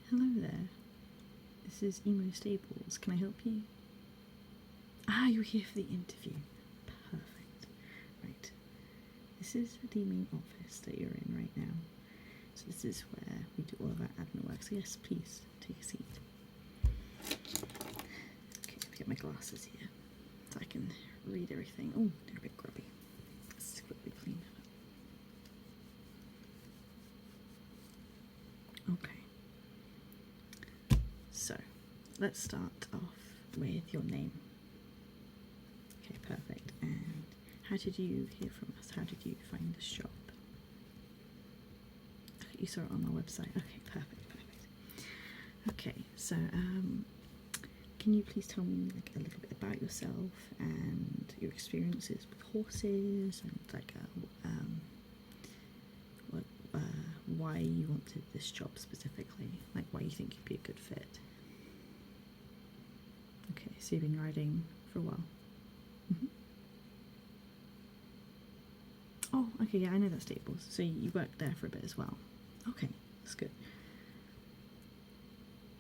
Hello there. This is Emo Stables. Can I help you? Ah, you're here for the interview. Perfect. Right. This is the main office that you're in right now. So this is where we do all of our admin work. So yes, please take a seat. Okay, let me get my glasses here so I can read everything. Oh, they're a bit grubby. Let's quickly clean them up. Okay. So let's start off with your name. Okay, perfect. And how did you hear from us? How did you find this job? You saw it on our website. Okay, perfect. Okay, so can you please tell me like a little bit about yourself and your experiences with horses and like why you wanted this job specifically, like why you think you'd be a good fit. Okay, so you've been riding for a while. Oh, okay, yeah, I know that stables. So you worked there for a bit as well. Okay, that's good.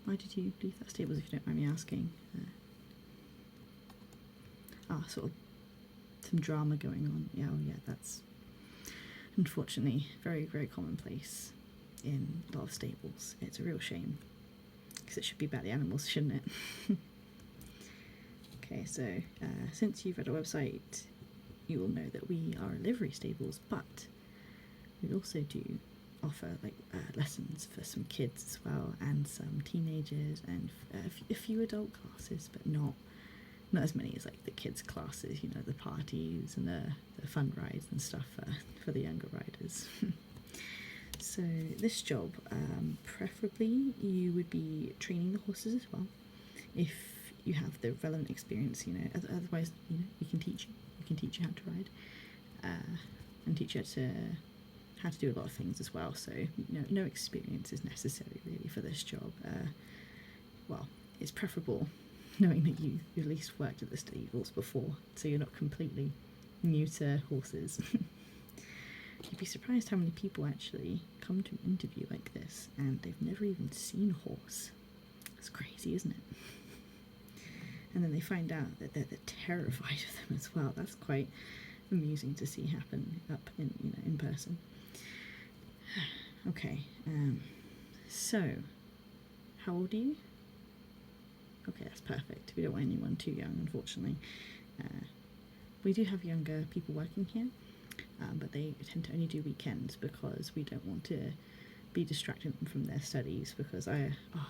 Why did you leave that stables, if you don't mind me asking? Sort of some drama going on. Yeah, oh yeah, that's unfortunately very, very commonplace in a lot of stables. It's a real shame, because it should be about the animals, shouldn't it? Okay, so since you've read our website, you will know that we are a livery stables, but we also do offer like lessons for some kids as well, and some teenagers, and a few adult classes, but not as many as like the kids classes, you know, the parties and the fun rides and stuff for the younger riders. So this job, preferably you would be training the horses as well, if you have the relevant experience, you know. Otherwise, you know, we can teach you how to ride, and teach you how to do a lot of things as well. So, you know, no experience is necessary really for this job. Well, it's preferable knowing that you at least worked at the stables before, so you're not completely new to horses. You'd be surprised how many people actually come to an interview like this and they've never even seen a horse. It's crazy, isn't it? And then they find out that they're terrified of them as well. That's quite amusing to see happen up in person. Okay, so how old are you? Okay, that's perfect. We don't want anyone too young, unfortunately. We do have younger people working here, but they tend to only do weekends because we don't want to be distracting them from their studies, because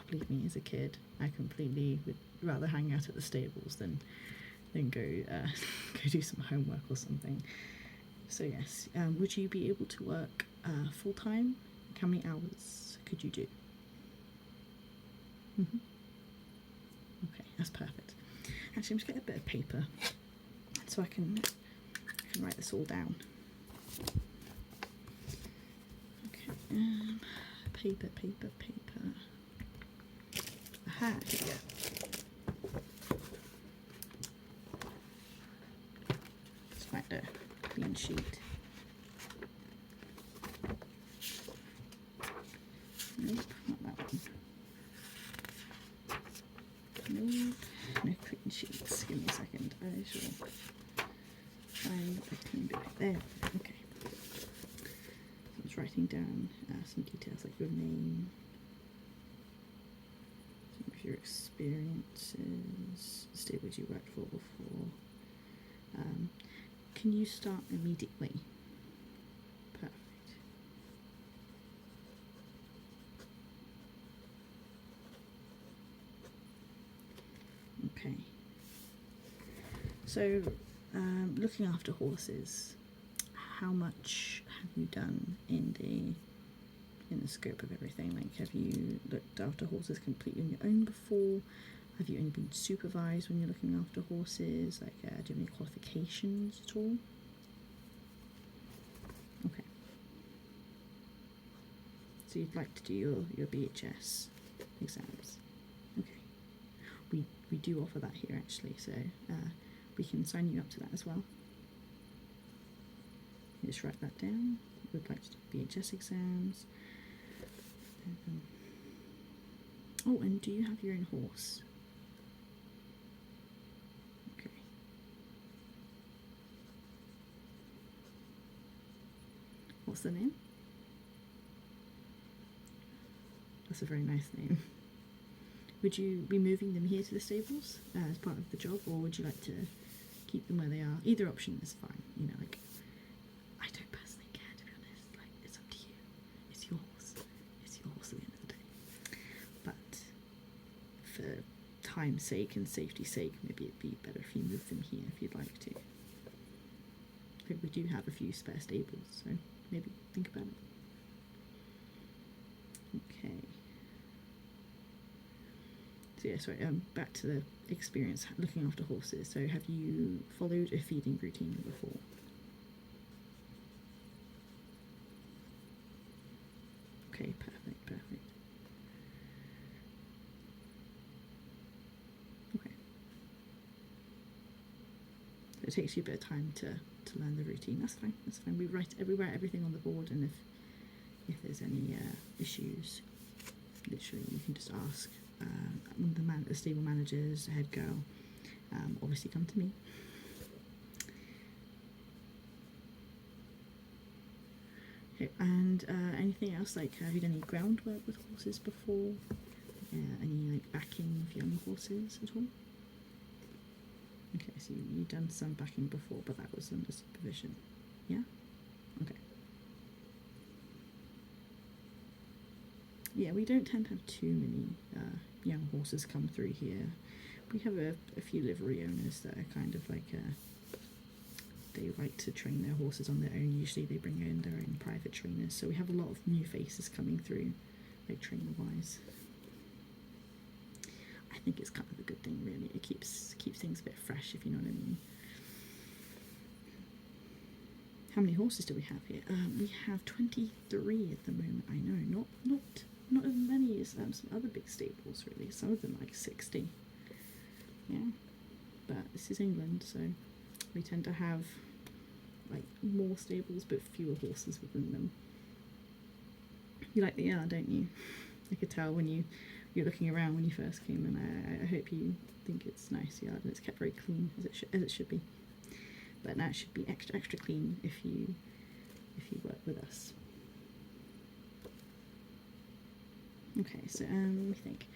believe me, as a kid, I completely would rather hang out at the stables than go do some homework or something. So yes, would you be able to work full-time? How many hours could you do? Okay, that's perfect. Actually, I'm just getting a bit of paper so I can write this all down. Okay, paper. Aha, here we go. Let's write a clean sheet. Nope, not that one. Nope, no clean sheets. Give me a second. I shall find a clean bit. There. Okay. I was writing down some details like your name, some of your experiences, the stables you worked for before. Can you start immediately? Perfect. Okay. So, looking after horses, how much have you done in the scope of everything? Like, have you looked after horses completely on your own before? Have you only been supervised when you're looking after horses? Like, do you have any qualifications at all? Okay. So you'd like to do your BHS exams? Okay. We do offer that here actually, so we can sign you up to that as well. You just write that down. You would like to do BHS exams. Oh, and do you have your own horse? Okay. What's the name? That's a very nice name. Would you be moving them here to the stables as part of the job, or would you like to keep them where they are? Either option is fine. You know, like, I don't personally care, to be honest. Like, it's up to you. It's your horse. It's your horse at the end of the day. But for time's sake and safety's sake, maybe it'd be better if you move them here if you'd like to. I think we do have a few spare stables, so maybe think about it. Okay. So yeah, sorry, back to the experience looking after horses. So have you followed a feeding routine before? Okay, perfect, perfect. Okay. So it takes you a bit of time to learn the routine. That's fine, that's fine. We write everything on the board, and if there's any issues, literally you can just ask the stable managers, the head girl. Obviously come to me. Okay, and anything else, like have you done any groundwork with horses before? Any like backing of young horses at all? Okay, so you've done some backing before, but that was under supervision. Yeah? Okay. Yeah, we don't tend to have too many young horses come through here. We have a few livery owners that are kind of like, they like to train their horses on their own. Usually they bring in their own private trainers, so we have a lot of new faces coming through, like trainer-wise. I think it's kind of a good thing, really. It keeps things a bit fresh, if you know what I mean. How many horses do we have here? We have 23 at the moment. I know, not as many as some other big stables, really. Some of them like 60. Yeah, but this is England, so we tend to have like more stables but fewer horses within them. You like the yard, don't you? I could tell when you're looking around when you first came, and I hope you think it's a nice yard and it's kept very clean as it should be. But now it should be extra clean if you work with us. Okay, so let me think.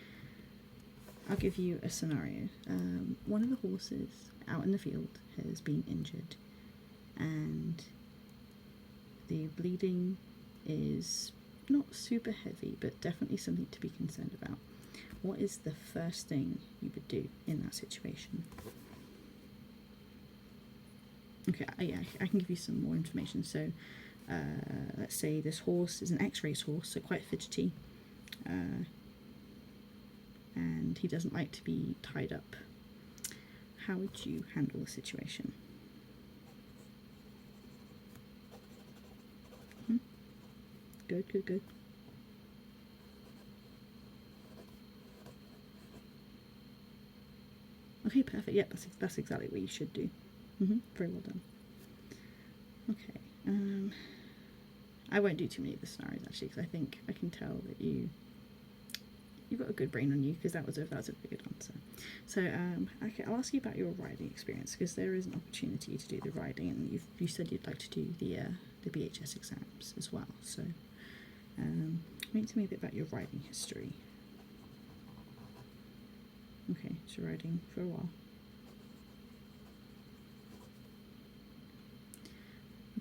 I'll give you a scenario. One of the horses out in the field has been injured, and the bleeding is not super heavy, but definitely something to be concerned about. What is the first thing you would do in that situation? Okay, yeah, I can give you some more information. So let's say this horse is an X-race horse, so quite fidgety, and he doesn't like to be tied up. How would you handle the situation? Good. Okay, perfect. Yeah, that's exactly what you should do. Very well done. Okay. I won't do too many of the scenarios actually, because I think I can tell that you've got a good brain on you, because that was a very good answer. So okay, I'll ask you about your riding experience, because there is an opportunity to do the riding, and you said you'd like to do the BHS exams as well. So explain to me a bit about your riding history. Okay, so riding for a while.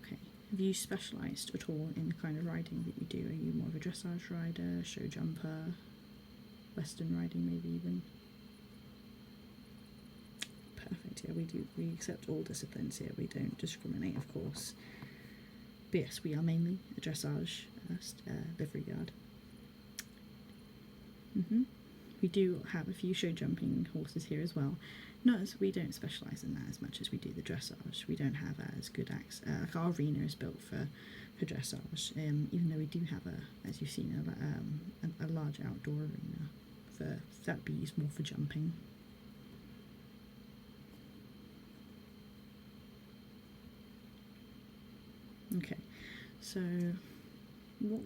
Okay, have you specialised at all in the kind of riding that you do? Are you more of a dressage rider, show jumper, western riding maybe even? Perfect, yeah, we accept all disciplines here, we don't discriminate, of course. But yes, we are mainly a dressage livery yard. We do have a few show jumping horses here as well. We don't specialise in that as much as we do the dressage. We don't have as good like our arena is built for dressage, even though we do have as you've seen, a large outdoor arena that would be used more for jumping. Okay, so what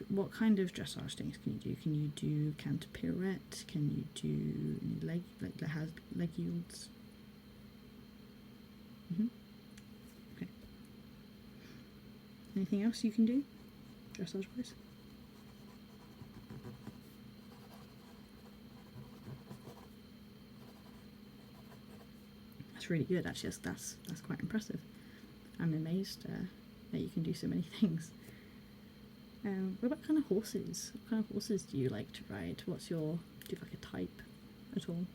what kind of dressage things can you do? Can you do canter pirouette? Can you do leg, like that has leg yields? Okay. Anything else you can do, dressage wise? That's really good. Actually, that's quite impressive. I'm amazed that you can do so many things. What about kind of horses? What kind of horses do you like to ride? Do you like a type at all?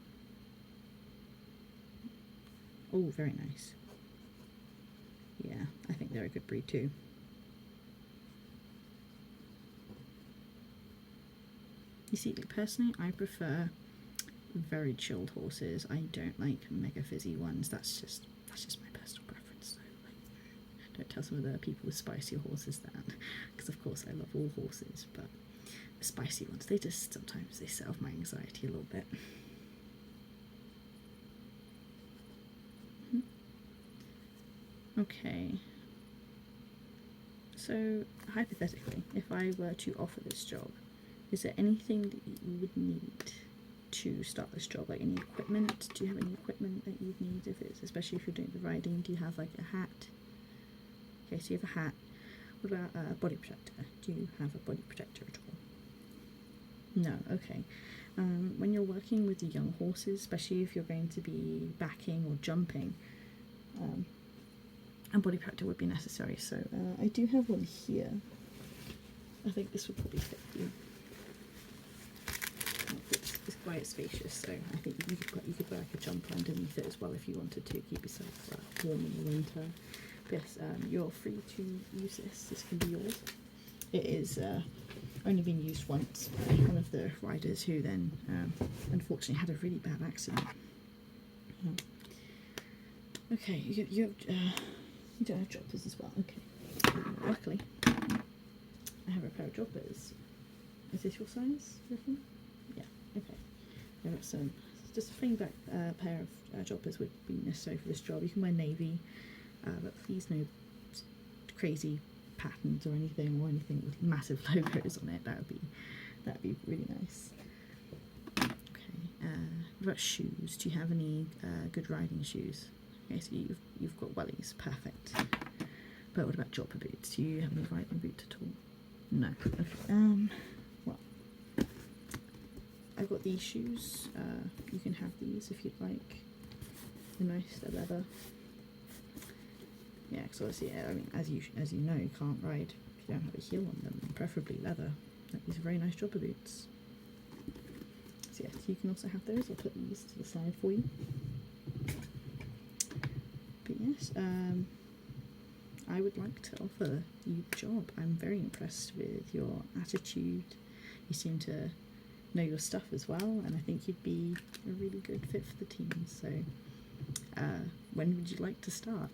Oh, very nice. Yeah, I think they're a good breed too. You see, personally, I prefer very chilled horses. I don't like mega fizzy ones. That's just my personal preference. So, like, don't tell some of the people with spicier horses that, because of course I love all horses, but the spicy ones, sometimes they set off my anxiety a little bit. Okay. So hypothetically, if I were to offer this job, is there anything that you would need to start this job? Like any equipment? Do you have any equipment that you'd need especially if you're doing the riding? Do you have like a hat? Okay, so you have a hat. What about a body protector? Do you have a body protector at all? No, okay. When you're working with the young horses, especially if you're going to be backing or jumping, a body protector would be necessary. So I do have one here. I think this would probably fit you. It's quite spacious, so I think you could wear like a jumper underneath it as well if you wanted to keep yourself warm in the winter. But yes, you're free to use this. This can be yours. It is only been used once by one of the riders who then unfortunately had a really bad accident. Okay, you don't have joppers as well. Okay, luckily I have a pair of joppers. Is this your size? Yeah. Okay. There are some. Just a plain black pair of joppers would be necessary for this job. You can wear navy, but please no crazy patterns or anything with massive logos on it. That'd be really nice. Okay. What about shoes? Do you have any good riding shoes? Okay, so you've got wellies. Perfect. But what about jopper boots? Do you have any riding boots at all? No. Okay. Well, I've got these shoes. You can have these if you'd like. They're nice. They're leather. Yeah, because obviously, I mean, as you know, you can't ride if you don't have a heel on them. Preferably leather. Like, these are very nice jopper boots. So yes, you can also have those. I'll put these to the side for you. But yes, I would like to offer you the job. I'm very impressed with your attitude. You seem to know your stuff as well, and I think you'd be a really good fit for the team. So, when would you like to start?